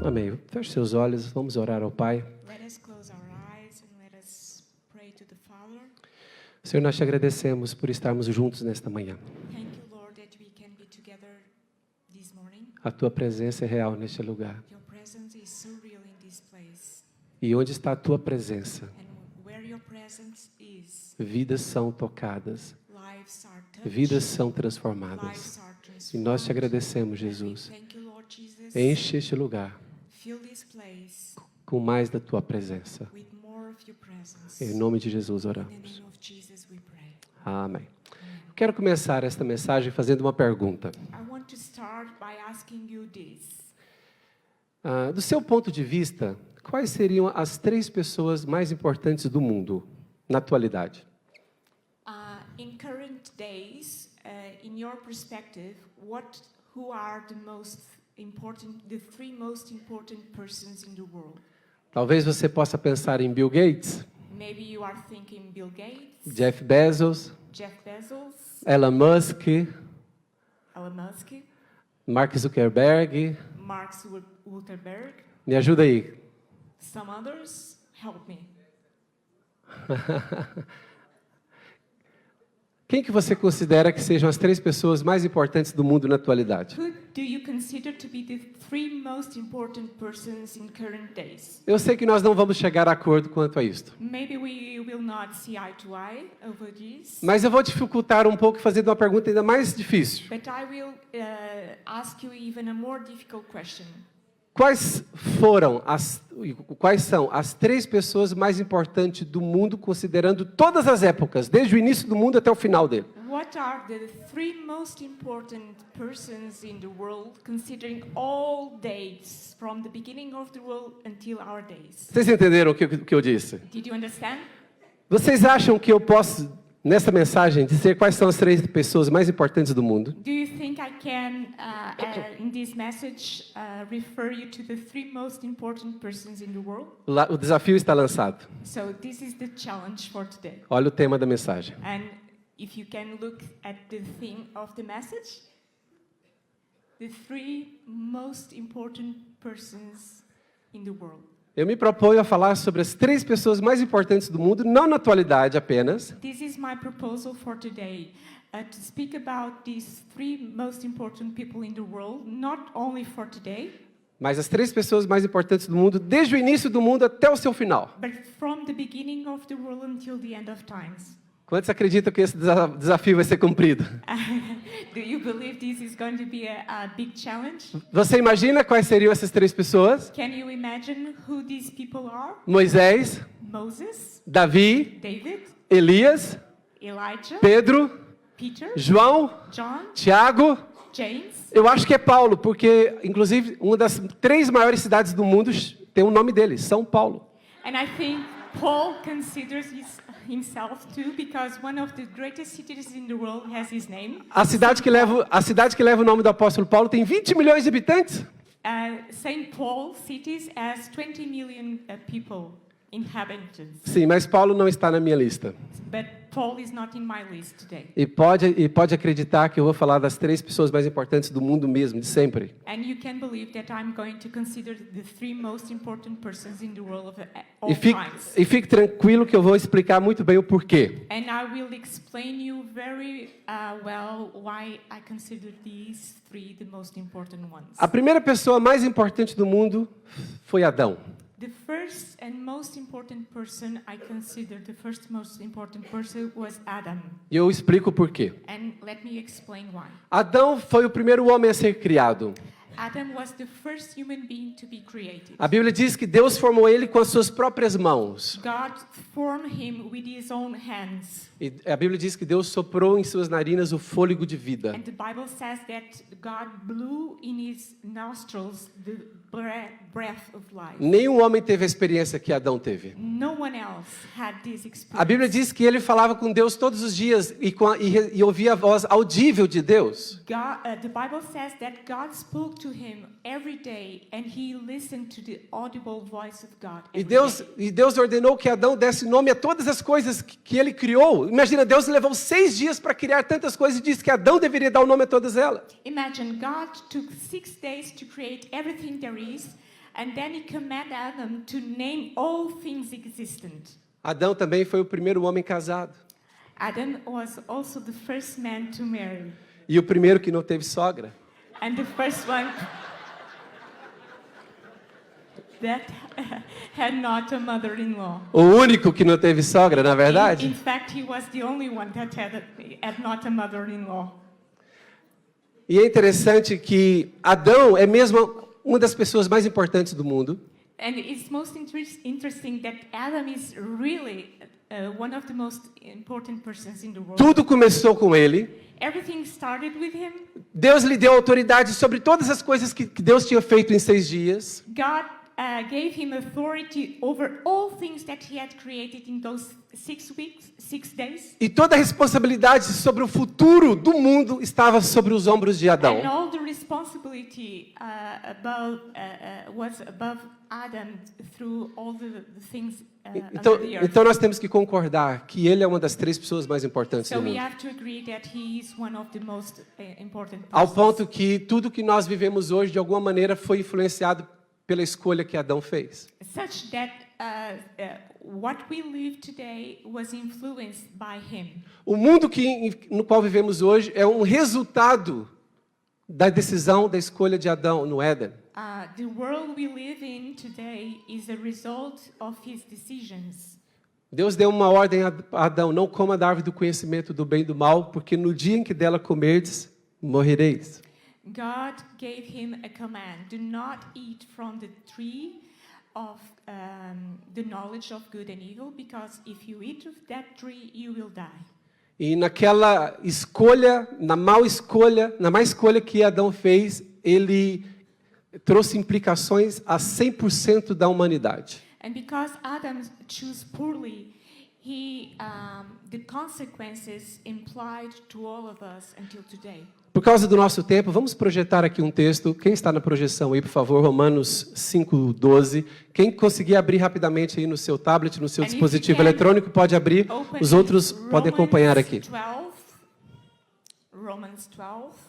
Amém. Feche seus olhos, vamos orar ao Pai. Let us close our eyes and let us pray to the Father. Senhor, nós te agradecemos por estarmos juntos nesta manhã. Thank you, Lord, that we can be together this morning. A tua presença é real neste lugar. Your presence is so real in this place. E onde está a tua presença, And where your presence is, vidas são tocadas, lives are touched, vidas são transformadas. lives are E nós te transformed. agradecemos, Jesus. Thank you, Lord Jesus. Enche este lugar Fill this place com mais da tua presença. with more of your presence. Em nome de Jesus In the oramos. name of Jesus we pray. Amém. Quero começar esta mensagem fazendo uma pergunta. I want to start by asking you this. Do seu ponto de vista, quais seriam as 3 pessoas mais importantes do mundo na atualidade? In current days, in your perspective, who are the three most important persons in the world? Talvez você possa pensar em Bill Gates, Maybe you are thinking Bill Gates, Jeff Bezos, Jeff Bezos, Elon Musk, Elon Musk, Mark Zuckerberg. Mark Zuckerberg, Me ajuda aí. some others. Help me. Quem que você considera que sejam as 3 pessoas mais importantes do mundo na atualidade? Who do you consider to be the three most important persons in current days? Eu sei que nós não vamos chegar a acordo quanto a isto. Maybe we will not see eye to eye over this. Mas eu vou dificultar um pouco fazendo uma pergunta ainda mais difícil. But I will ask you even a more difficult question. Quais são as 3 pessoas mais importantes do mundo, considerando todas as épocas, desde o início do mundo até o final dele? What are the three most important persons in the world, considering all dates, from the beginning of the world until our days? Vocês entenderam o que eu disse? Did you understand? Vocês acham que eu posso, nessa mensagem, dizer quais são as 3 pessoas mais importantes do mundo? Do you think I can, in this message, refer you to the three most important persons in the world? O desafio está lançado. So this is the challenge for today. Olha o tema da mensagem. And if you can look at the theme of the message, the three most important persons in the world. Eu me proponho a falar sobre as 3 pessoas mais importantes do mundo, não na atualidade apenas, This is my proposal for today, to speak about these three most important people in the world, not only for today, mas as 3 pessoas mais importantes do mundo, desde o início do mundo até o seu final. but from the beginning of the world until the end of times. Quantos acreditam que esse desafio vai ser cumprido? Do you believe this is going to be a big challenge? Você imagina quais seriam essas 3 pessoas? Can you imagine who these people are? Moisés, Moses, Davi, David, Elias, Elijah, Pedro, Peter, João, John, Tiago. James. Eu acho que é Paulo, porque, inclusive, uma das 3 maiores cidades do mundo tem o nome dele, São Paulo. And I think Paul considers himself too, because one of the greatest cities in the world has his name. A cidade que leva o nome do apóstolo Paulo tem 20 milhões de habitantes. St. Paul cities has 20 million people, inhabitants. Sim, mas Paulo não está na minha lista. But Paul is not in my list today. E pode acreditar que eu vou falar das 3 pessoas mais importantes do mundo mesmo, de sempre. And you can believe that I'm going to consider the three most important persons in the world of all E times. fique tranquilo que eu vou explicar muito bem o porquê. And I will explain you very well why I consider these three the most important ones. A primeira pessoa mais importante do mundo foi Adão. The first and most important person I consider the first most important person was Adam. E eu explico o porquê. And let me explain why. Adão foi o primeiro homem a ser criado. Adam was the first human being to be created. A Bíblia diz que Deus formou ele com as suas próprias mãos. God formed him with his own hands. E a Bíblia diz que Deus soprou em suas narinas o fôlego de vida. And the Bible says that God blew in his nostrils the breath of life. Nenhum homem teve a experiência que Adão teve. No one else had this experience. A Bíblia diz que ele falava com Deus todos os dias e ouvia a voz audível de Deus. The Bible says that God spoke to him every day and he listened to the audible voice of God. E Deus ordenou que Adão desse nome a todas as coisas que ele criou. Imagina, Deus levou 6 dias para criar tantas coisas e disse que Adão deveria dar o nome a todas elas. Imagine God took 6 days to create everything there is, And then he commanded Adam to name all things existent. Adão também foi o primeiro homem casado. Adam was also the first man to marry. E o primeiro que não teve sogra. And the first one that had not a mother-in-law. O único que não teve sogra, na verdade. In fact, he was the only one that had not a mother-in-law. E é interessante que Adão é mesmo uma das pessoas mais importantes do mundo. And it's most interesting that Adam is really one of the most important persons in the world. Tudo começou com ele. Everything started with him. Deus lhe deu autoridade sobre todas as coisas que Deus tinha feito em 6 dias. God gave him authority over all things that he had created in those 6 weeks, 6 days. E toda a responsabilidade sobre o futuro do mundo estava sobre os ombros de Adão. And all the responsibility was above Adam through all the things under the earth. Então nós temos que concordar que ele é uma das 3 pessoas mais importantes So do we mundo. have to agree that he is one of the most important Ao persons. ponto que tudo que nós vivemos hoje, de alguma maneira, foi influenciado pela escolha que Adão fez. Such that what we live today was influenced by him. O mundo no qual vivemos hoje é um resultado da decisão, da escolha de Adão no Éden. The world we live in today is a result of his decisions. Deus deu uma ordem a Adão: não coma da árvore do conhecimento do bem e do mal, porque no dia em que dela comerdes, morrereis. God gave him a command: do not eat from the tree of the knowledge of good and evil, because if you eat of that tree, you will die. E naquela escolha, na má escolha que Adão fez, ele trouxe implicações a 100% da humanidade. And because Adam chose poorly, the consequences implied to all of us until today. Por causa do nosso tempo, vamos projetar aqui um texto. Quem está na projeção aí, por favor, Romanos 5:12. Quem conseguir abrir rapidamente aí no seu tablet, no seu dispositivo eletrônico, pode abrir. Os outros podem acompanhar aqui. Romans 12.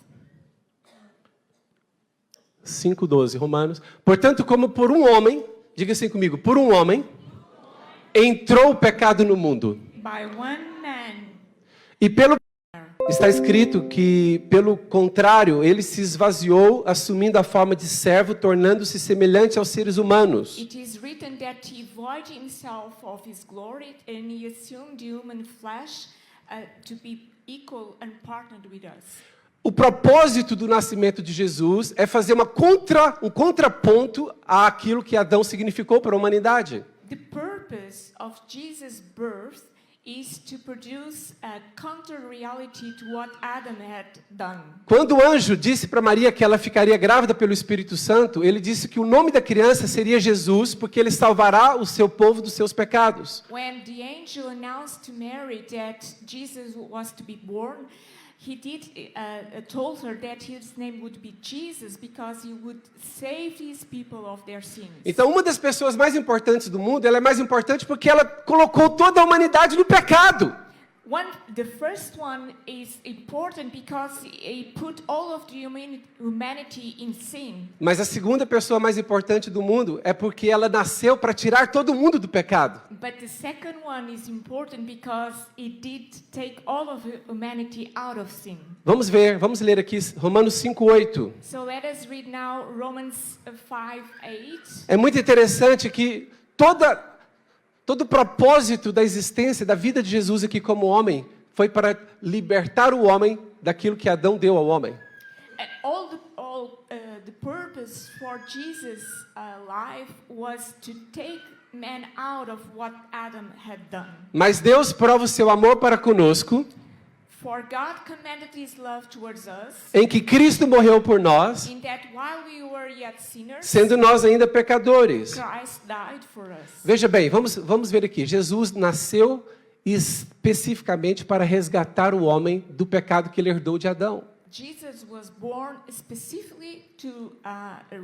5:12, Romanos. Portanto, como por um homem, diga assim comigo, por um homem, entrou o pecado no mundo. By one man. E está escrito que, pelo contrário, ele se esvaziou, assumindo a forma de servo, tornando-se semelhante aos seres humanos. It is written that he void himself of his glory and he assumed human flesh to be equal and partnered with us. O propósito do nascimento de Jesus é fazer um contraponto àquilo que Adão significou para a humanidade. The purpose of Jesus' birth is to produce a counter-reality to what Adam had done. Quando o anjo disse para Maria que ela ficaria grávida pelo Espírito Santo, ele disse que o nome da criança seria Jesus, porque ele salvará o seu povo dos seus pecados. When the angel announced to Mary that Jesus was to be born, he told her that his name would be Jesus because he would save these people of their sins. Então, uma das pessoas mais importantes do mundo, ela é mais importante porque ela colocou toda a humanidade no pecado. The first one is important because he put all of the humanity in sin. Mas a segunda pessoa mais importante do mundo é porque ela nasceu para tirar todo mundo do pecado. But the second one is important because it did take all of humanity out of sin. Vamos ler aqui Romanos 5:8. So let us read now Romans 5:8. É muito interessante que todo o propósito da existência, da vida de Jesus aqui como homem, foi para libertar o homem daquilo que Adão deu ao homem. The purpose for Jesus' life was to take man out of what Adam had done. Mas Deus prova o seu amor para conosco, For God commended his love towards us, em que Cristo morreu por nós, in that while we were yet sinners, sendo nós ainda pecadores. Christ died for us. Veja bem, vamos ver aqui. Jesus nasceu especificamente para resgatar o homem do pecado que ele herdou de Adão. Jesus was born specifically to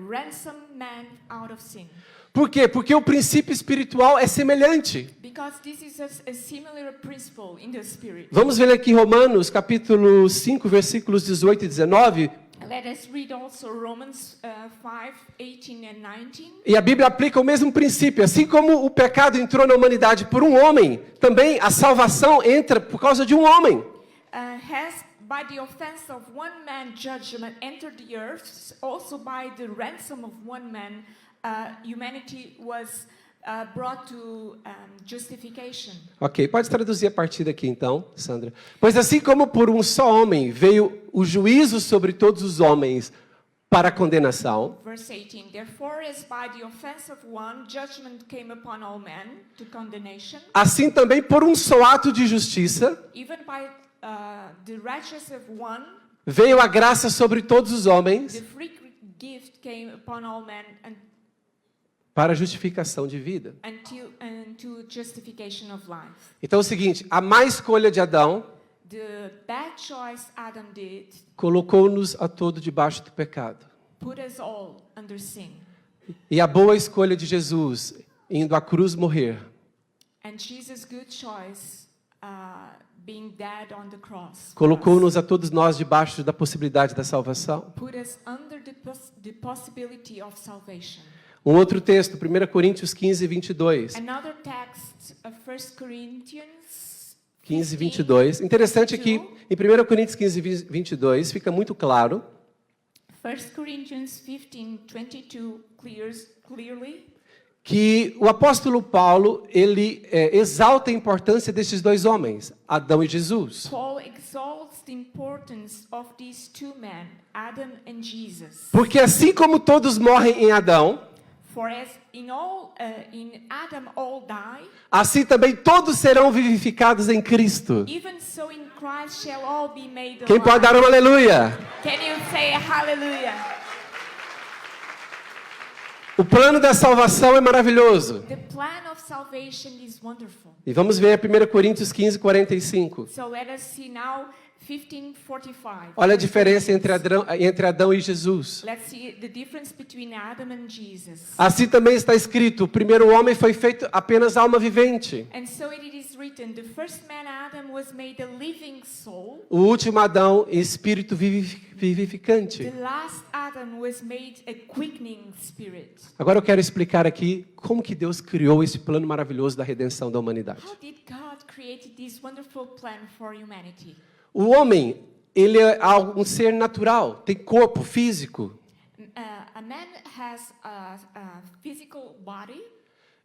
ransom man out of sin. Por quê? Porque o princípio espiritual é semelhante. Because this is a similar principle in the spirit. Vamos ver aqui Romanos capítulo 5, versículos 18 e 19. Let us read also Romans 5:18 and 19. E a Bíblia aplica o mesmo princípio. Assim como o pecado entrou na humanidade por um homem, também a salvação entra por causa de um homem. Has by the offense of one man judgment entered the earth, also by the ransom of one man humanity was brought to justification. Ok, pode traduzir a partir daqui então, Sandra. Pois assim como por um só homem veio o juízo sobre todos os homens para a condenação, Verse 18. Therefore, as by the offense of one, judgment came upon all men to condemnation, assim também por um só ato de justiça even by the righteousness of one, veio a graça sobre todos os homens the free gift came upon all men para a justificação de vida. unto justification of life. Então é o seguinte, a má escolha de Adão The bad choice Adam did colocou-nos a todos debaixo do pecado. put us all under sin. E a boa escolha de Jesus, indo à cruz morrer, And Jesus' good choice, being dead on the cross, colocou-nos a todos nós debaixo da possibilidade da salvação. put us under the possibility of salvation. Um outro texto, 1 Coríntios 15, 22. Another text of 1 Corinthians 15, 22. Interessante que em 1 Coríntios 15, 22 fica muito claro 1 Corinthians 15:22 clearly que o apóstolo Paulo, ele exalta a importância desses dois homens, Adão e Jesus. Paul exalts the importance of these two men, Adam and Jesus. Porque assim como todos morrem em Adão, For as in Adam all die, assim também todos serão vivificados em Cristo. even so in Christ shall all be made alive. Quem pode dar um aleluia? Can you say hallelujah? O plano da salvação é maravilhoso. The plan of salvation is wonderful. E vamos ver 1 Coríntios 15, 45. So let us see now 15:45. Olha a diferença entre Adão e Jesus. Let's see the difference between Adam and Jesus. Assim também está escrito, o primeiro homem foi feito apenas alma vivente. And so it is written, the first man Adam was made a living soul. O último Adão, espírito vivificante. The last Adam was made a quickening spirit. Agora eu quero explicar aqui como que Deus criou esse plano maravilhoso da redenção da humanidade. How did God create this wonderful plan for humanity? O homem, ele é um ser natural, tem corpo físico. A man has a physical body,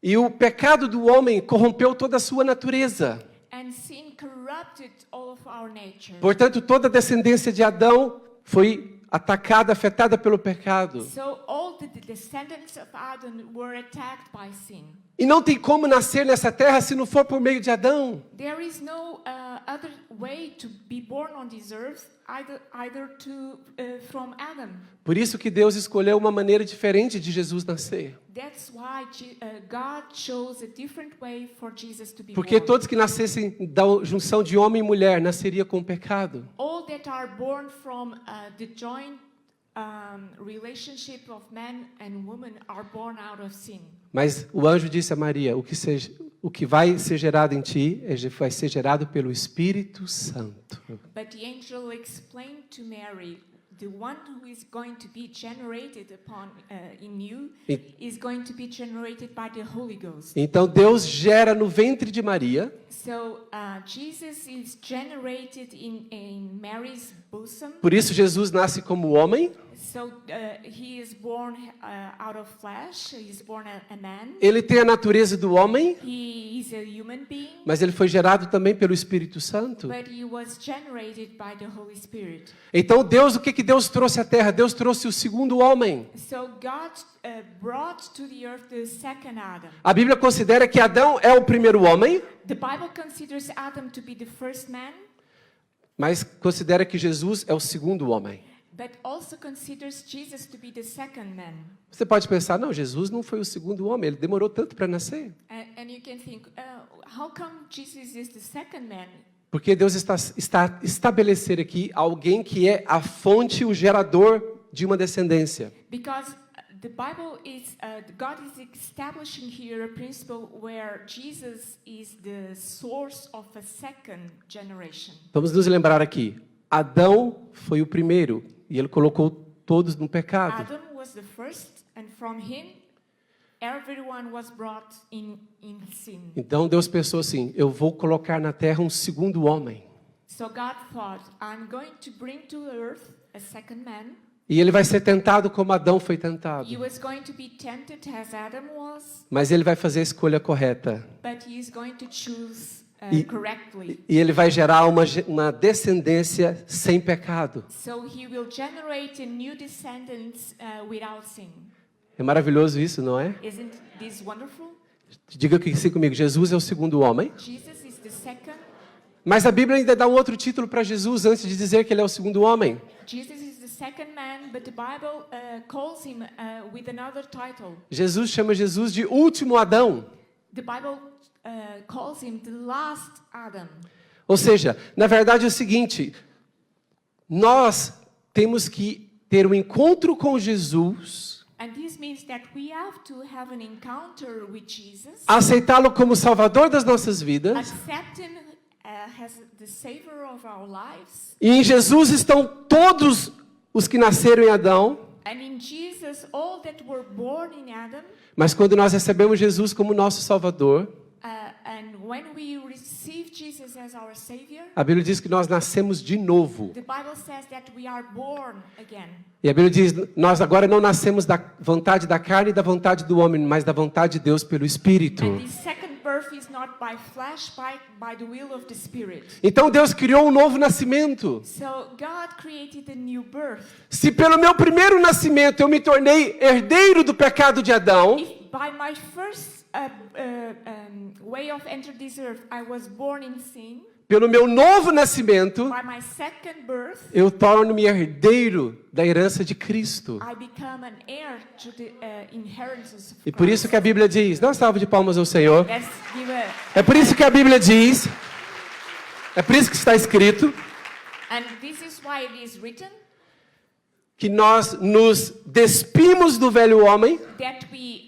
E o pecado do homem corrompeu toda a sua natureza. and sin corrupted all of our nature. Portanto, toda a descendência de Adão foi atacada, afetada pelo pecado. So all the descendants of Adam were attacked by sin. E não tem como nascer nessa terra se não for por meio de Adão. There is no other way to be born on this earth from Adam. Por isso que Deus escolheu uma maneira diferente de Jesus nascer. That's why God chose a different way for Jesus to be Porque born. todos que nascessem da junção de homem e mulher nasceria com pecado. All that are born from the joint relationship of man and woman are born out of sin. Mas o anjo disse a Maria, o que vai ser gerado em ti vai ser gerado pelo Espírito Santo. But the angel explained to Mary, the one who is going to be generated in you is going to be generated by the Holy Ghost. Então Deus gera no ventre de Maria. So Jesus is generated in Mary's bosom. Por isso Jesus nasce como homem. So he is born out of flesh. He is born a man. Ele tem a natureza do homem, He is a human being. mas ele foi gerado também pelo Espírito Santo. But he was generated by the Holy Spirit. Então Deus, o que Deus trouxe à terra? Deus trouxe o segundo homem. So God brought to the earth the second Adam. A Bíblia considera que Adão é o primeiro homem, The Bible considers Adam to be the first man, mas considera que Jesus é o segundo homem. but also considers Jesus to be the second man. Você pode pensar, não, Jesus não foi o segundo homem, ele demorou tanto para nascer. And you can think, how come Jesus is the second man? Porque Deus está estabelecer aqui alguém que é a fonte, o gerador de uma descendência. Because the Bible is, God is establishing here a principle where Jesus is the source of a second generation. Vamos nos lembrar aqui. Adão foi o primeiro E ele colocou todos no pecado. Adam was the first, and from him, everyone was brought in sin. Então Deus pensou assim, eu vou colocar na terra um segundo homem. So God thought, I'm going to bring to earth a second man. E ele vai ser tentado como Adão foi tentado. He was going to be tempted as Adam was, Mas ele vai fazer a escolha correta. but he is going to choose E- correctly. E ele vai gerar uma descendência sem pecado. So he will generate a new descendants without sin. É maravilhoso isso, não é? Isn't this wonderful? Diga aqui assim comigo, Jesus é o segundo homem. Jesus is the second. Mas a Bíblia ainda dá um outro título para Jesus antes de dizer que ele é o segundo homem. Jesus is the second man, but the Bible calls him with another title. Jesus chama Jesus de último Adão. The Bible calls him the last Adam. Ou seja, na verdade é o seguinte, nós temos que ter um encontro com Jesus, And this means that we have to have an encounter with Jesus, aceitá-lo como Salvador das nossas vidas. accept him as the savior of our lives. E em Jesus estão todos os que nasceram em Adão. And in Jesus, all that were born in Adam, Mas quando nós recebemos Jesus como nosso Salvador, and when we receive Jesus as our savior, a Bíblia diz que nós nascemos de novo. the Bible says that we are born again. E a Bíblia diz, nós agora não nascemos da vontade da carne e da vontade do homem, mas da vontade de Deus pelo Espírito. And this second birth is not by flesh, by the will of the Spirit. Então Deus criou um novo nascimento. So God created a new birth. Se pelo meu primeiro nascimento eu me tornei herdeiro do pecado de Adão, If by my first way of entering this earth, I was born in sin, pelo meu novo nascimento, by my second birth, eu torno-me herdeiro da herança de Cristo. I become an heir to the inheritance of E por isso Christ. que a Bíblia diz, dá uma salva de palmas ao Senhor. Let's give a, É por isso que a Bíblia diz, é por isso que está escrito, and this is why it is written que nós nos despimos do velho homem that we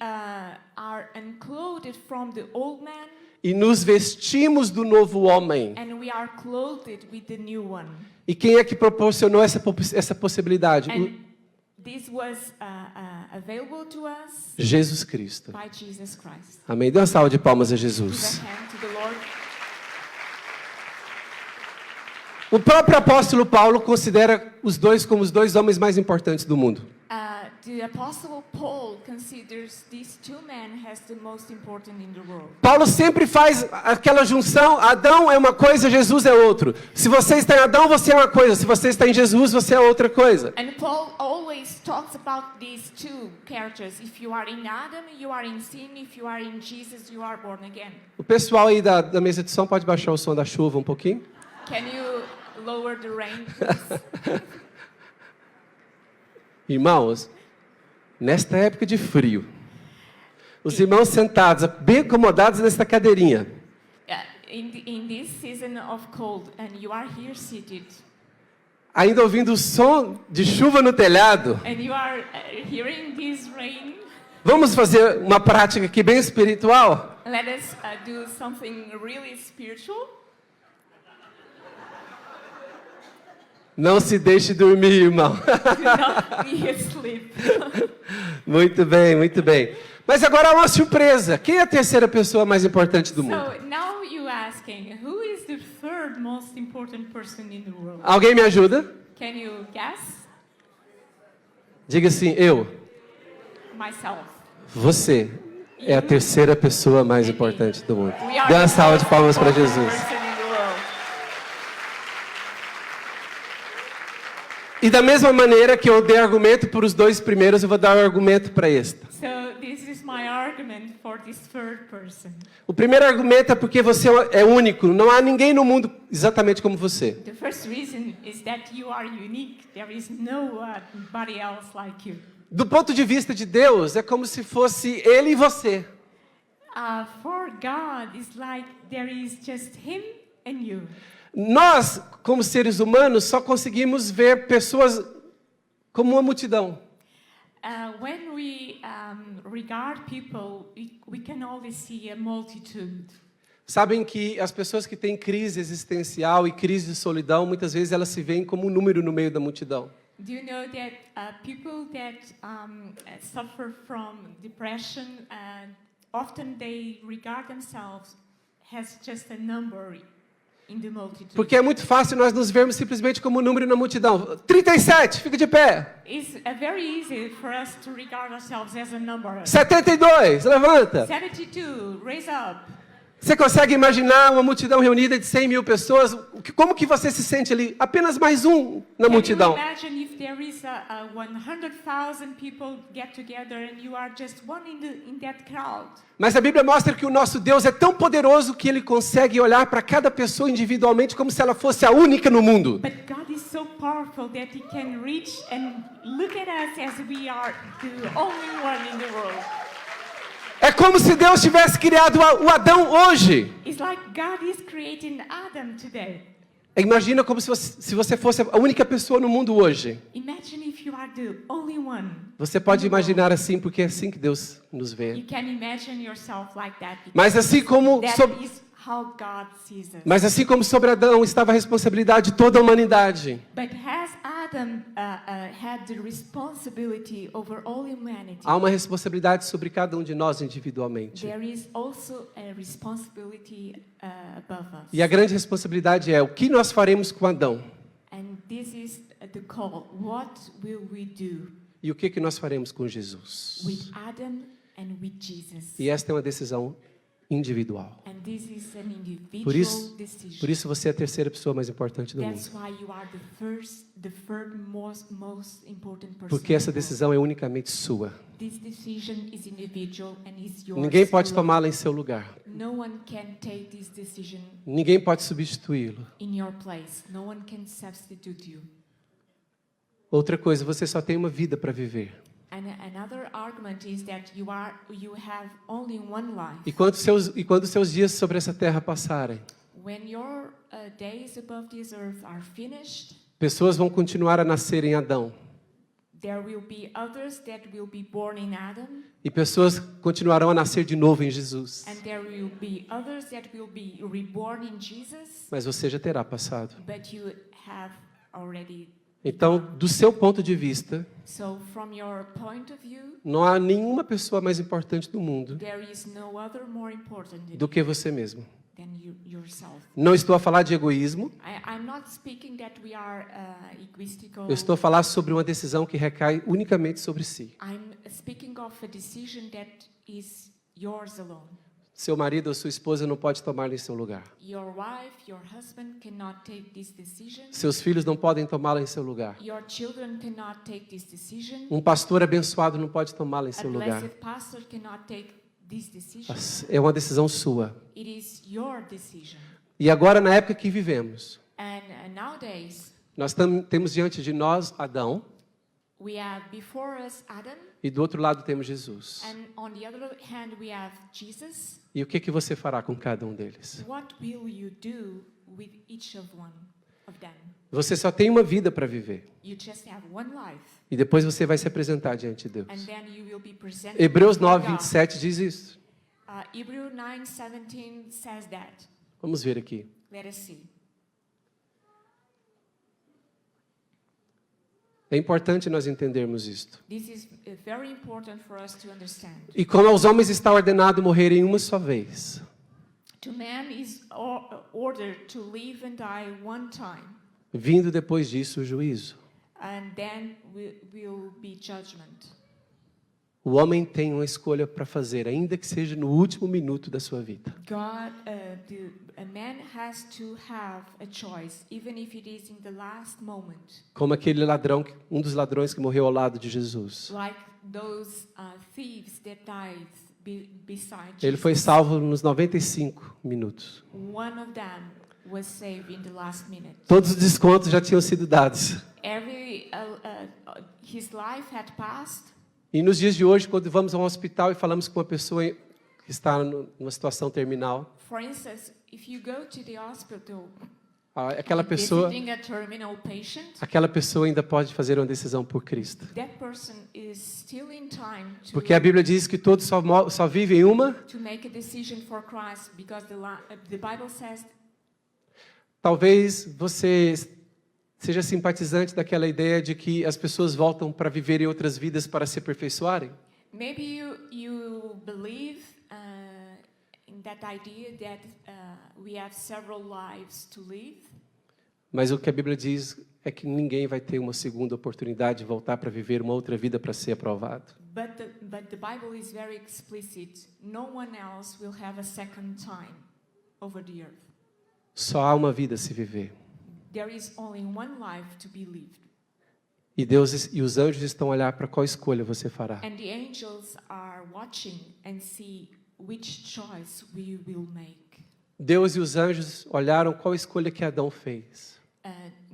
are unclothed from the old man e nos vestimos do novo homem. and we are clothed with the new one. E quem é que proporcionou essa possibilidade? And this was available to us Jesus Cristo. by Jesus Christ. Amém? Dê uma salva de palmas a Give Jesus. a hand to the Lord. O próprio apóstolo Paulo considera os dois como os dois homens mais importantes do mundo. The Apostle Paul considers these two men as the most important in the world. Paulo sempre faz aquela junção, Adão é uma coisa, Jesus é outro. Se você está em Adão, você é uma coisa. Se você está em Jesus, você é outra coisa. And Paul always talks about these two characters. If you are in Adam, you are in sin. If you are in Jesus, you are born again. O pessoal aí da mesa de som pode baixar o som da chuva um pouquinho? Can you lower the rain, please? Irmãos, nesta época de frio, os irmãos sentados, bem acomodados nesta cadeirinha, In this season of cold, and you are here seated, ainda ouvindo o som de chuva no telhado, and you are hearing this rain, vamos fazer uma prática aqui bem espiritual? let us do something really spiritual. Não se deixe dormir, irmão. Do not be asleep. Muito bem, muito bem. Mas agora há uma surpresa. Quem é a terceira pessoa mais importante do mundo? So now you asking, who is the third most important person in the world? Alguém me ajuda? Can you guess? Diga assim, eu. Myself. Você é a terceira pessoa mais importante do mundo. We are Dê uma the salva de most palmas para important Jesus. person in the world. E da mesma maneira que eu dei argumento para os dois primeiros, eu vou dar um argumento para esta. So this is my argument for this third person. O primeiro argumento é porque você é único. Não há ninguém no mundo exatamente como você. The first reason is that you are unique. There is nobody else like you. Do ponto de vista de Deus, é como se fosse Ele e você. For God, it's like there is just Him and you. Nós, como seres humanos, só conseguimos ver pessoas como uma multidão. When we regard people, we can only see a multitude. Sabem que as pessoas que têm crise existencial e crise de solidão, muitas vezes elas se veem como um número no meio da multidão. Do you know that people that suffer from depression, often they regard themselves as just a number in the multitude? Porque é muito fácil nós nos vermos simplesmente como um número na multidão. 37, fica de pé. It's very easy for us to regard ourselves as a number. 72, levanta. 72, raise up. Você consegue imaginar uma multidão reunida de 100 mil pessoas? Como que você se sente ali? Apenas mais um na multidão. Can you imagine if there is a 100,000 people get together and you are just one in that crowd? Mas a Bíblia mostra que o nosso Deus é tão poderoso que Ele consegue olhar para cada pessoa individualmente como se ela fosse a única no mundo. But God is so powerful that He can reach and look at us as we are the only one in the world. É como se Deus tivesse criado o Adão hoje. It's like God is creating Adam today. Imagina como se você fosse a única pessoa no mundo hoje. Imagine if you are the only one. Você pode imaginar assim, porque é assim que Deus nos vê. You can imagine yourself like that. Mas assim como How God sees us. Mas assim como sobre Adão estava a responsabilidade de toda a humanidade. But has Adam had the responsibility over all humanity? Há uma responsabilidade sobre cada um de nós individualmente. There is also a responsibility above us. E a grande responsabilidade é o que nós faremos com Adão. And this is the call. What will we do? E o que nós faremos com Jesus? With Adam and with Jesus. E esta é uma decisão individual. And this is an individual decision. Por isso você é a terceira pessoa mais importante do That's mundo. why you are the third most important person. Porque essa decisão é unicamente sua. This decision is individual and is yours. Ninguém pode alone. tomá-la em seu lugar. No one can take this decision Ninguém pode substituí-lo. in your place. No one can substitute you. Outra coisa, você só tem uma vida para viver. And another argument is that you have only one life. E quando seus dias sobre essa terra passarem, When your days above this earth are finished, pessoas vão continuar a nascer em Adão. there will be others that will be born in Adam, E pessoas continuarão a nascer de novo em Jesus. and there will be others that will be reborn in Jesus, Mas você já terá passado. but you have already. Então, do seu ponto de vista, So from your point of view, não há nenhuma pessoa mais importante do mundo there is no other more important do que você mesmo. than yourself. Não estou a falar de egoísmo. I'm not speaking that we are egoistical. Eu estou a falar sobre uma decisão que recai unicamente sobre si. I'm speaking of a decision that is yours alone. Seu marido ou sua esposa não pode tomá-la em seu lugar. Your wife, your husband cannot take this decision. Seus filhos não podem tomá-la em seu lugar. Your children cannot take this decision. Um pastor abençoado não pode tomá-la em A seu lugar. blessed pastor cannot take this decision. É uma decisão sua. It is your decision. E agora, na época que vivemos, And nowadays, nós temos diante de nós Adão we have before us Adam, e do outro lado temos Jesus. and on the other hand we have Jesus. E o que você fará com cada um deles? What will you do with each of them? Você só tem uma vida para viver. You just have one life, E depois você vai se apresentar diante de Deus. and then you will be presented. Hebreus before 9, God. 27 diz isso. Hebrews 9:17 says that. Vamos ver aqui. Let us see. É importante nós entendermos isto. This is very important for us to understand. E como aos homens está ordenado morrerem uma só vez, To man is ordered to live and die one time, vindo depois disso o juízo. and then will be judgment. O homem tem uma escolha para fazer, ainda que seja no último minuto da sua vida. A man has to have a choice, even if it is in the last moment. Como aquele ladrão, um dos ladrões que morreu ao lado de Jesus. Like those thieves that died beside Ele foi Jesus. salvo nos 95 minutos. One of them was saved in the last minute. Todos os descontos já tinham sido dados. His life had passed. E nos dias de hoje, quando vamos a um hospital e falamos com uma pessoa que está numa situação terminal, For instance, if you go to the hospital aquela pessoa visiting a terminal patient, ainda pode fazer uma decisão por Cristo. that person is still in time Porque a Bíblia diz que todos só vivem uma. to make a decision for Christ, because the Bible says Talvez você Seja simpatizante daquela ideia de que as pessoas voltam para viverem outras vidas para se aperfeiçoarem. Maybe you believe in that idea that we have several lives to live. Mas o que a Bíblia diz é que ninguém vai ter uma segunda oportunidade de voltar para viver uma outra vida para ser aprovado. But the Bible is very explicit. No one else will have a second time over the earth. Só há uma vida a se viver. There is only one life to be lived. E Deus e os anjos estão a olhar para qual escolha você fará. And the angels are watching and see which choice we will make. Deus e os anjos olharam qual escolha que Adão fez.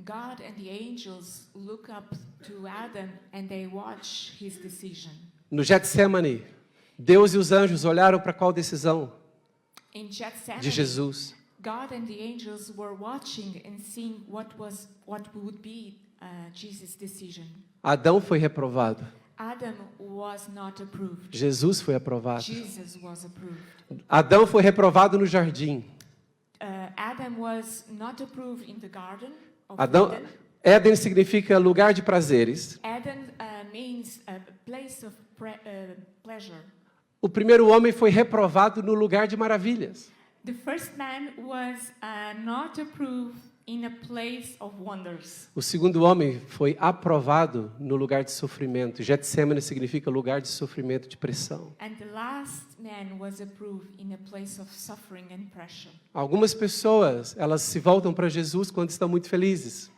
God and the angels look up to Adam and they watch his decision. No Getsemane, Deus e os anjos olharam para qual decisão? In Gethsemane, De Jesus. God and the angels were watching and seeing what would be Jesus' decision. Adão foi reprovado. Adam was not approved. Jesus foi aprovado. Jesus was approved. Adão foi reprovado no jardim. Adam was not approved in the garden of Adão, Eden. Éden significa lugar de prazeres. Eden means a place of pleasure. O primeiro homem foi reprovado no lugar de maravilhas. The first man was not approved in a place of wonders. O segundo homem foi aprovado no lugar de sofrimento. Getsemane significa lugar de sofrimento, de pressão. And the last man was approved in a place of suffering and pressure. Algumas pessoas, elas se voltam para Jesus quando estão muito felizes.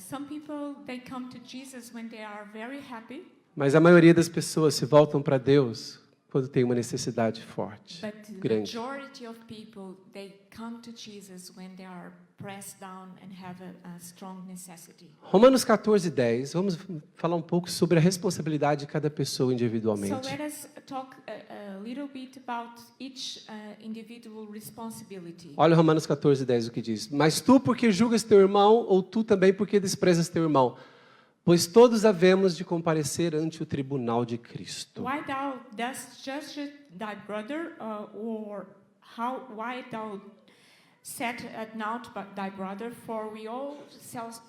Some people, they come to Jesus when they are very happy. Mas a maioria das pessoas se voltam para Deus quando tem uma necessidade forte, But the grande. majority of people, they come to Jesus when they are pressed down and have a strong necessity. Romanos 14:10, vamos falar um pouco sobre a responsabilidade de cada pessoa So individualmente. let us talk a little bit about each individual responsibility. Olha Romanos 14:10 o que diz. Mas tu porque julgas teu irmão, ou tu também porque desprezas teu irmão? Pois todos havemos de comparecer ante o tribunal de Cristo. Why thou dost judge thy brother, why thou set at naught thy brother? For we all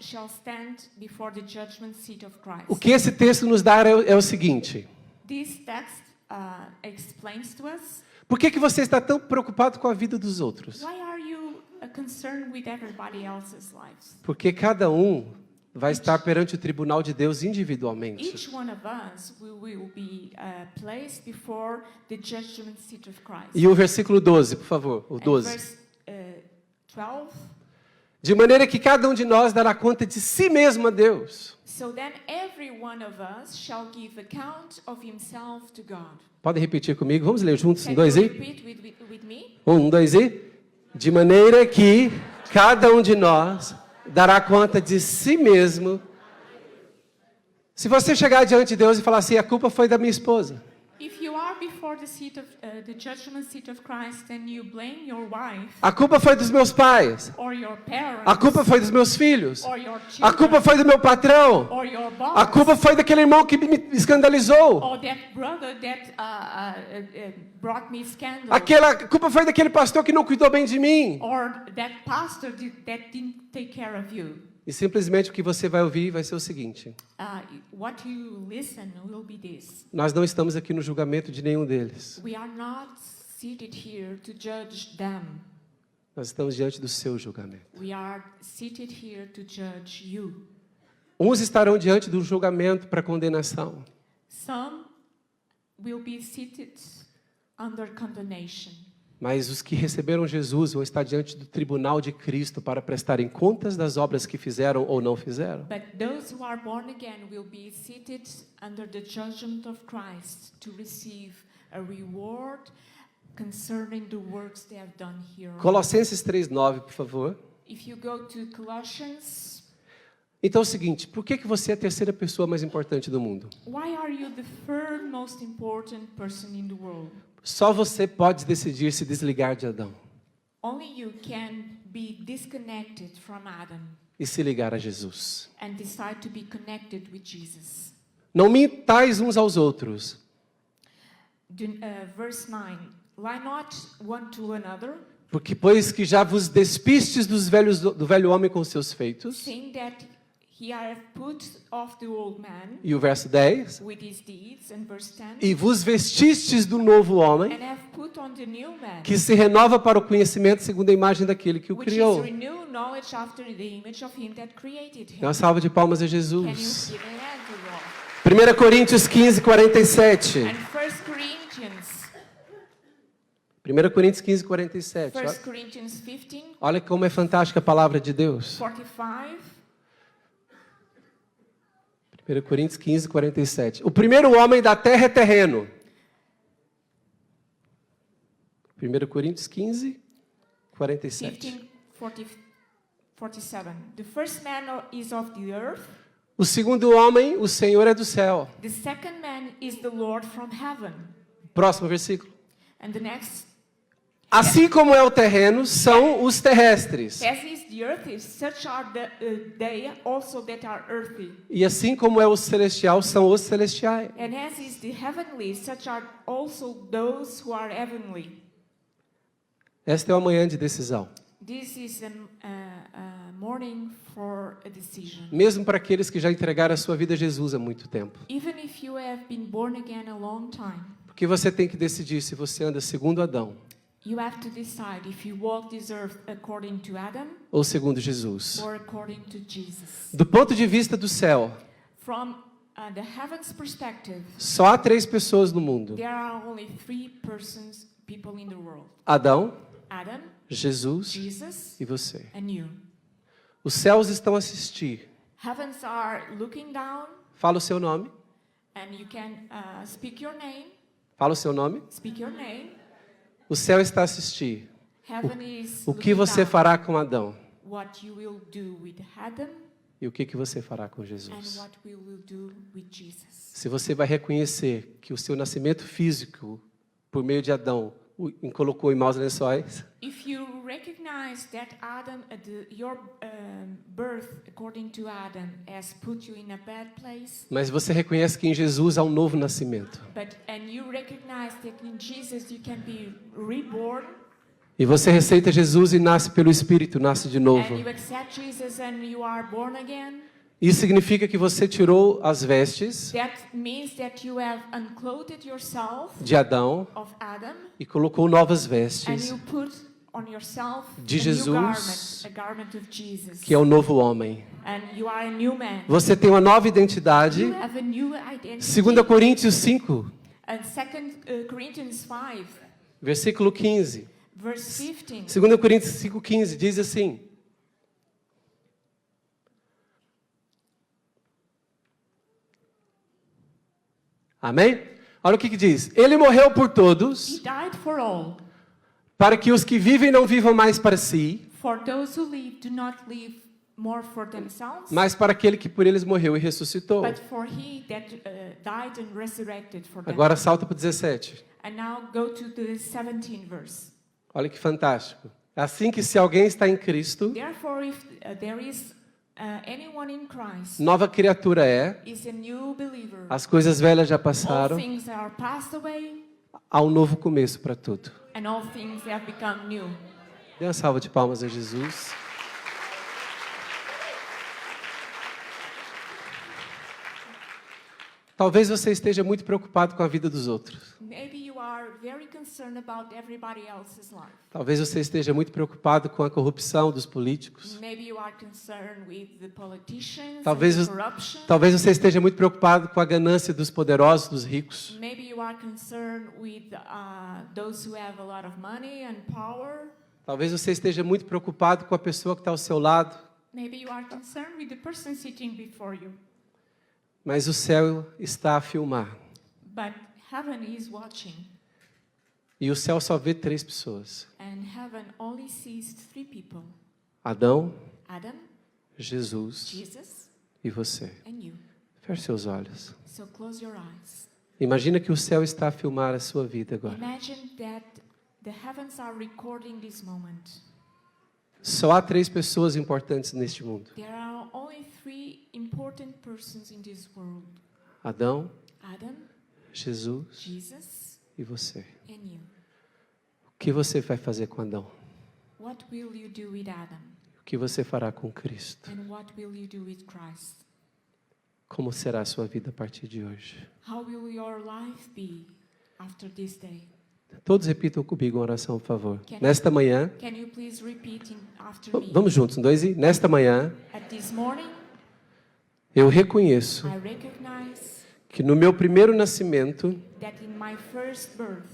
shall stand before the judgment seat of Christ. O que esse texto nos dá é o seguinte. This text explains to us. Por que você está tão preocupado com a vida dos outros? Why are you concerned with everybody else's lives? Porque cada um vai estar perante o tribunal de Deus individualmente. Each one of us will be placed before the judgment seat of Christ. E o versículo 12, por favor, o 12. Verse 12. De maneira que cada um de nós dará conta de si mesmo a Deus. So then every one of us shall give account of himself to God. Podem repetir comigo? Vamos ler juntos? Can Um, dois you e? repeat with me? Um, dois e? De maneira que cada um de nós dará conta de si mesmo. Se você chegar diante de Deus e falar assim, a culpa foi da minha esposa. If you are before the seat of the judgment seat of Christ and you blame your wife A culpa foi dos meus pais. or your parents A culpa foi dos meus filhos. or your A children culpa foi do meu patrão. or your boss A culpa foi daquele irmão que me escandalizou. or that brother that brought me scandal A culpa foi daquele pastor que não cuidou bem de mim. or that pastor that didn't take care of you. E simplesmente o que você vai ouvir vai ser o seguinte. What you listen will be this. Nós não estamos aqui no julgamento de nenhum deles. We are not seated here to judge them. Nós estamos diante do seu julgamento. We are seated here to judge you. Uns estarão diante do julgamento para condenação. Some will be seated under condemnation. Mas os que receberam Jesus vão estar diante do tribunal de Cristo para prestarem contas das obras que fizeram ou não fizeram. But those who are born again will be seated under the judgment of Christ to receive a reward concerning the works they have done here. Colossenses 3:9, por favor. If you go to Colossians, Então é o seguinte, por que você é a terceira pessoa mais importante do mundo? why are you the third most important person in the world? Só você pode decidir se desligar de Adão Only you can be disconnected from Adam e se ligar a Jesus. and decide to be connected with Jesus. Não mintais uns aos outros, Verse 9, lie not one to another, porque pois que já vos despistes do velho homem com seus feitos, saying that He hath put off the old man E o verso 10. with his deeds, and verse 10, E vos vestistes do novo homem, and have put on the new man, que se renova para o conhecimento segundo a imagem daquele que o which is criou. renewed knowledge after the image of him that created him. Dê uma salva de palmas a Can you Jesus. give a hand to Lord? 1 Coríntios 15, 47. And 1 Corinthians, 1 Coríntios 15, 47. 1 Corinthians 15, Olha como é fantástica a palavra de Deus. 45. 1 Coríntios 15, 47. O primeiro homem da terra é terreno. 1 Coríntios 15, 47. 15, 47. The first man is of the earth. O segundo homem, o Senhor é do céu. The second man is the Lord from heaven. Próximo versículo. And the next, Assim como é o terreno, são os terrestres. as is the earth, such are they also that are earthy. E assim como é o celestial, são os celestiais. And as is the heavenly, such are also those who are heavenly. Esta é uma manhã de decisão. This is a morning for a decision. Mesmo para aqueles que já entregaram a sua vida a Jesus há muito tempo. Even if you have been born again a long time, Porque você tem que decidir se você anda segundo Adão you have to decide if you walk this earth according to Adam ou segundo Jesus. or according to Jesus. Do ponto de vista do céu, From the heaven's perspective, só há 3 pessoas no mundo: there are only 3 people in the world: Adão, Adam, Jesus Jesus, e você. and you. Os céus estão a assistir. Heavens are looking down, Fala o seu nome. and you can speak your name. Fala o seu nome. Speak your name. O céu está a assistir. Heaven is O que looking você down. fará com Adão? What you will do with Adam E o que você fará com and Jesus? what we will do with Jesus. Se você vai reconhecer que o seu nascimento físico, por meio de Adão, o colocou em maus lençóis, If you recognize that Adam, your birth according to Adam has put you in a bad place, mas você reconhece que em Jesus há um novo nascimento. and you recognize that in Jesus you can be reborn, E você receita Jesus e nasce pelo Espírito, nasce de novo. and you accept Jesus and you are born again, Isso significa que você tirou as vestes that means that you have unclothed yourself de Adão of Adam e colocou novas and vestes, you put on yourself de a Jesus, new garment, a garment of Jesus, que é o novo homem. and you are a new man. Você tem uma nova identidade. You have a new identity. 2 Coríntios 5, And 2 Corinthians 5, versículo 15. verse 15. 2 Coríntios 5,15 diz assim: Amém? Olha o que diz. Ele morreu por He todos, died for all, para que os que vivem não vivam mais para si, for those who live do not live more for themselves, mas para aquele que por eles morreu e ressuscitou. but for he that died and resurrected for them. Agora salta para o 17. And now go to the 17th verse. Olha que fantástico. Assim que se alguém está em Cristo, Therefore, if there is anyone in Christ, nova criatura é, is a new believer. as coisas velhas já All passaram, things are passed away, há um novo começo para tudo. and all things have become new. Dê uma salva de palmas a Jesus. Talvez você esteja muito preocupado com a vida dos outros. Maybe you are very concerned about everybody else's life. Talvez você esteja muito preocupado com a corrupção dos políticos. Maybe you are concerned with the politicians Talvez, and the corruption. talvez você esteja muito preocupado com a ganância dos poderosos, dos ricos. Maybe you are concerned with those who have a lot of money and power. Talvez você esteja muito preocupado com a pessoa que está ao seu lado. Maybe you are concerned with the person sitting before you. Mas o céu está a filmar. But heaven is watching. E o céu só vê 3 pessoas: And heaven only sees 3 people. Adão, Adam, Jesus Jesus, e você. and you. Feche seus olhos. So close your eyes. Imagina que o céu está a filmar a sua vida agora. Imagine that the heavens are recording this moment. Só há 3 pessoas importantes neste mundo: There are only 3 important persons in this world. Adão, Adam, Jesus Jesus, e você. and you. O que você vai fazer com Adão? What will you do with Adam? O que você fará com Cristo? And what will you do with Christ? Como será a sua vida a partir de hoje? How will your life be after this day? Todos repitam comigo uma oração, por favor. Nesta manhã, Can you please repeat after me? vamos juntos, um, dois e... Nesta manhã, At this morning, eu reconheço I recognize que no meu primeiro nascimento, that in my first birth,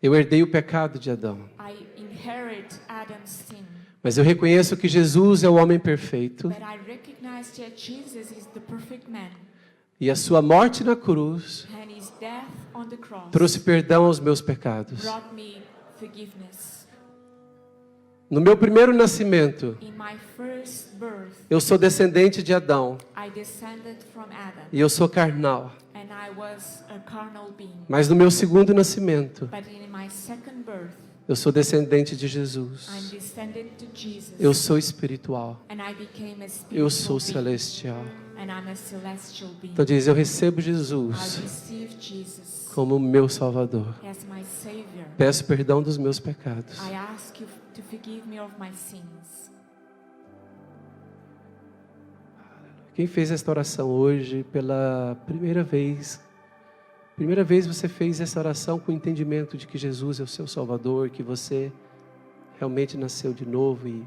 eu herdei o pecado de Adão. I inherit Adam's sin. Mas eu reconheço que Jesus é o homem perfeito But I recognize that Jesus is the perfect man, e a sua morte na cruz and his death on the cross trouxe perdão aos meus pecados. brought me forgiveness. No meu primeiro nascimento, In my first birth, eu sou descendente de Adão I descended from Adam, e eu sou carnal. and I was a carnal being. Mas no meu segundo nascimento, But in my second birth, eu sou descendente de I'm Jesus. descended to Jesus, Eu sou espiritual. and I became a Eu spiritual sou being, celestial. and I'm a celestial being. Então diz, eu recebo I Jesus receive Jesus como meu Salvador. as my Savior. Peço perdão dos meus pecados. I ask you to forgive me of my sins. Quem fez esta oração hoje pela primeira vez você fez essa oração com o entendimento de que Jesus é o seu Salvador, que você realmente nasceu de novo e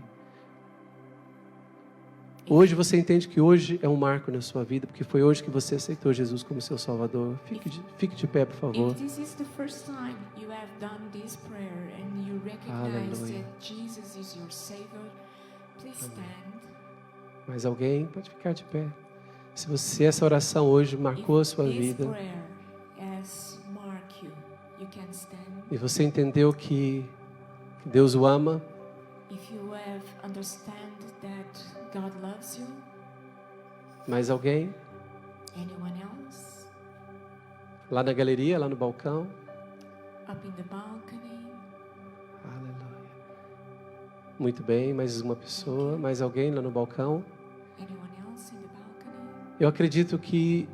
hoje você entende que hoje é um marco na sua vida, porque foi hoje que você aceitou Jesus como seu Salvador. Fique de pé, por favor. If this is the first time you have done this prayer and you recognize Aleluia. that Jesus is your Savior, please stand. Mais alguém? Pode ficar de pé. Se essa oração hoje marcou a sua If this vida prayer has marked you, you can stand. e você entendeu que Deus o ama, If you have understand that God loves you, mais alguém? anyone else, Lá na galeria, lá no balcão. up in the balcony, Aleluia. Muito bem, mais uma pessoa, mais alguém lá no balcão. anyone else in the balcony. Eu acredito que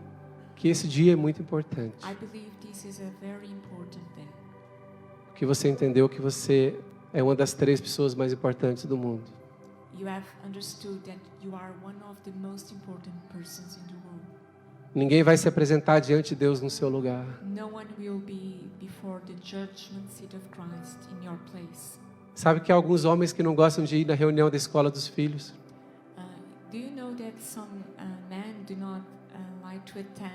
esse dia é muito importante. I believe this is a very important day. Que você entendeu que você é uma das 3 pessoas mais importantes do mundo. You have understood that you are one of the most important persons in the world. Ninguém vai se apresentar diante de Deus no seu lugar. No one will be before the judgment seat of Christ in your place. Sabe que há alguns homens que não gostam de ir na reunião da escola dos filhos? Do you know that some men do not like to attend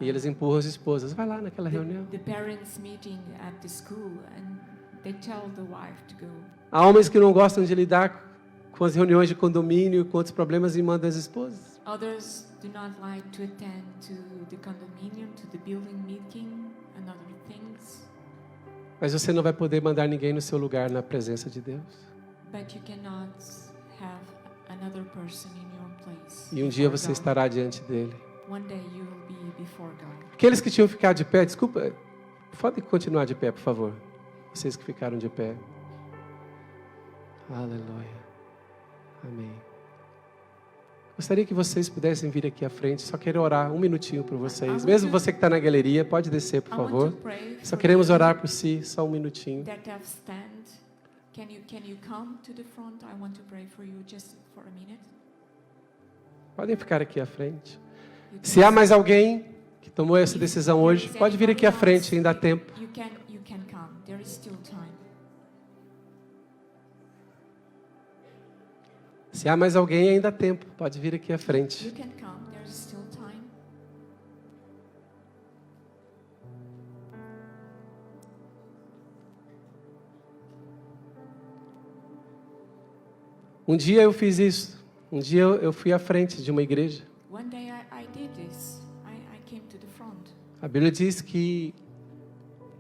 E eles empurram as esposas. Vai lá naquela reunião. the parents' meeting at the school, and they tell the wife to go. Há homens que não gostam de lidar com as reuniões de condomínio, com outros problemas e mandam as esposas. Others do not like to attend to the condominium, to the building meeting, and other things. Mas você não vai poder mandar ninguém no seu lugar na presença de Deus. But you cannot have another person in your place. E um dia before você God. estará diante dele. One day you will be before God. Aqueles que tinham ficado de pé, desculpa, podem continuar de pé, por favor. Vocês que ficaram de pé. Aleluia. Amém. Gostaria que vocês pudessem vir aqui à frente. Só quero orar um minutinho por vocês. Mesmo você que está na galeria, pode descer, por I want favor. to pray Só for queremos you orar por si, só um minutinho. that have stand. Can you come to the front? I want to pray for you just for a minute. Podem ficar aqui à frente. You Se há can- mais alguém que tomou essa if decisão there hoje, is pode vir aqui à anybody frente, else, ainda há tempo. You can come. There is still time. Se há mais alguém, ainda há tempo. Pode vir aqui à frente. You can come. There is still time. Um dia eu fiz isso. Um dia eu fui à frente de uma igreja. One day I did this. I came to the front. A Bíblia diz que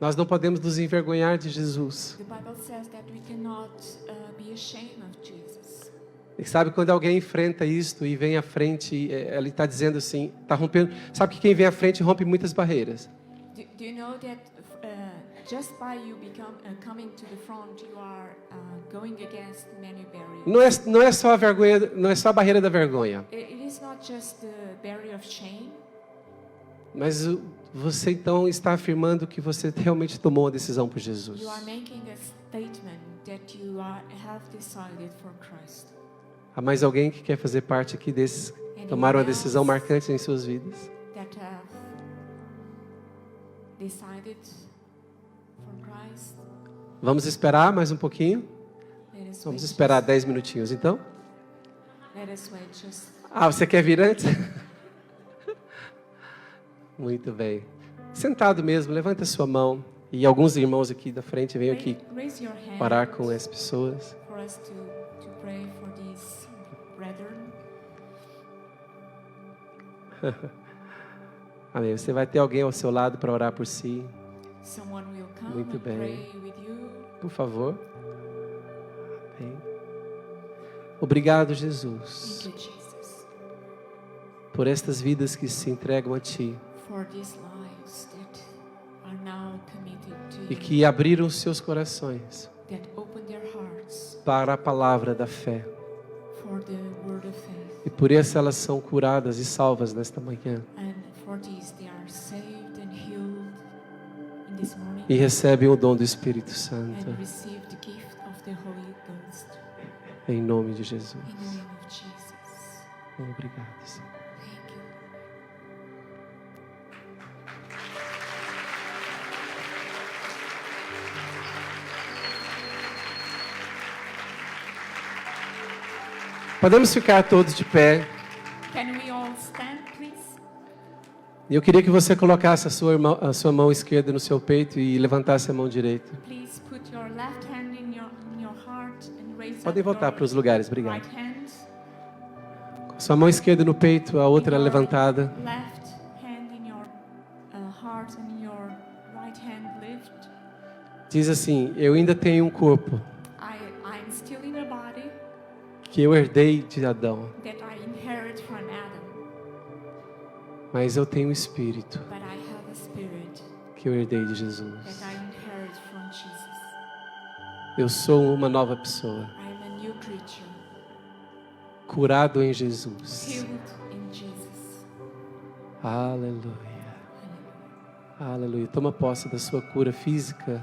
nós não podemos nos envergonhar de Jesus. The Bible says that we cannot be ashamed of Jesus. E sabe quando alguém enfrenta isto e vem à frente, ele está dizendo assim, está rompendo. Sabe que quem vem à frente rompe muitas barreiras. Do you know that just by you coming to the front, you are going against many barriers? Não é só a vergonha, não é só a barreira da vergonha, It is not just the barrier of shame, mas você então está afirmando que você realmente tomou a decisão por Jesus. you are making a statement that you have decided for Christ. Há mais alguém que quer fazer parte aqui desses que tomaram uma decisão marcante em suas vidas? That decided for Christ. Vamos esperar mais um pouquinho? Let us Vamos wait esperar 10 minutinhos, então? Let us wait just. Ah, você quer vir antes? Muito bem. Sentado mesmo, levanta a sua mão. E alguns irmãos aqui da frente venham aqui Raise your hand orar com as pessoas. for us to pray for these brethren. Amém. Você vai ter alguém ao seu lado para orar por si. Someone will come Muito and bem. pray with you. Por favor. Amém. Obrigado, Thank Jesus, you, Jesus, por estas vidas que se entregam a Ti for these lives that are now committed to e you, que abriram seus corações that open their hearts para a palavra da fé. for the word of faith. E por isso elas são curadas e salvas nesta manhã. And for this they are saved and healed in this morning E recebem o dom do Espírito Santo. and receive the gift of the Holy Ghost. Em nome de Jesus. In the name of Jesus. Obrigado, Senhor. Thank you. Podemos ficar todos de pé. Can we all stand, please? E eu queria que você colocasse a sua mão esquerda no seu peito e levantasse a mão direita. Please put your left hand in your heart and raise Podem up voltar your para os lugares, obrigado. right hand. Sua mão esquerda no peito, a outra Your levantada. Left hand in your heart and your right hand lift. Diz assim: eu ainda tenho um corpo I'm still in a body que eu herdei de Adão, that I inherit from Adam, mas eu tenho um espírito but I have a spirit que eu herdei de that Jesus. I inherit from Jesus. Eu sou uma nova pessoa, I'm a new creature, curado em Jesus. healed in Jesus. Aleluia. Aleluia. Toma posse da sua cura física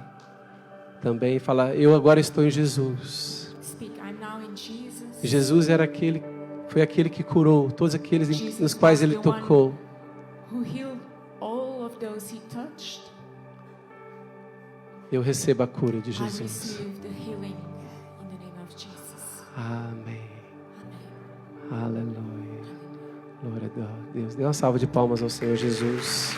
também. Fala: eu agora estou em Jesus. Speak, I'm now in Jesus. Jesus foi aquele que curou todos aqueles nos quais ele tocou. Who healed all of those he touched. Eu recebo a cura de I Jesus. receive the healing in the name of Jesus. Amém. Amen. Aleluia. Glória a Deus. Dê uma salva de palmas ao Senhor Jesus.